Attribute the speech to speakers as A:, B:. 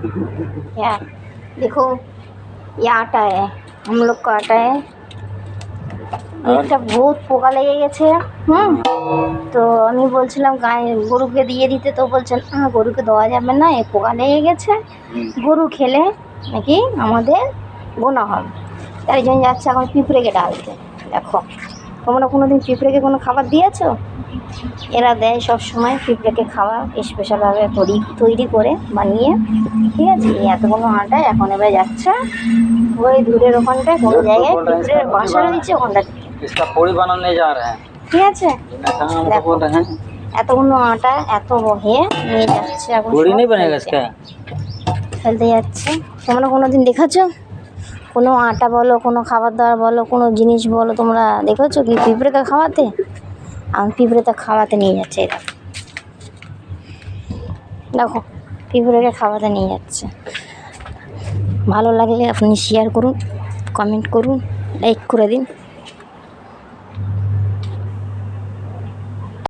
A: यार देखो ये आटा है, हम लोग का आटा है। একটা বহুত পোকা লেগে গেছে। তো আমি বলছিলাম গায়ে গরুকে দিয়ে দিতে, তো বলছেন গরুকে দেওয়া যাবে না, এ পোকা লেগে গেছে, গরু খেলে নাকি আমাদের গোনা হবে, তাই জন্য যাচ্ছে এখন পিঁপড়েকে ডালতে। দেখো তোমরা কোনো দিন পিঁপড়েকে কোনো খাবার দিয়েছো? এরা দেয় সব সময় পিঁপড়েকে খাবার, স্পেশালভাবে তৈরি করে বানিয়ে, ঠিক আছে। এই এতগুলো আটা এখন এবার যাচ্ছে ওই দূরের ওখানটায় কোনো জায়গায় পিঁপড়ের বাসা রয়েছে ওখানটা,
B: इसका पूरी बनाने जा रहे हैं।
A: ঠিক আছে। দেখো এতগুলো আটা এত বহে নিয়ে যাচ্ছে, এখন
B: पूरी नहीं बनेगा इसका।
A: ফেলতে যাচ্ছে। তোমরা কোনো দিন দেখেছো কোনো আটা বলো, কোনো খাবার দাবার বলো, কোনো জিনিস বলো, তোমরা দেখেছো কি পিঁপড়েকে খাওয়াতে? আমি পিঁপড়েতে খাওয়াতে নিয়ে যাচ্ছে এরা। দেখো পিঁপড়েকে খাওয়াতে নিয়ে যাচ্ছে। ভালো লাগলে আপনি শেয়ার করুন, কমেন্ট করুন, লাইক করে দিন।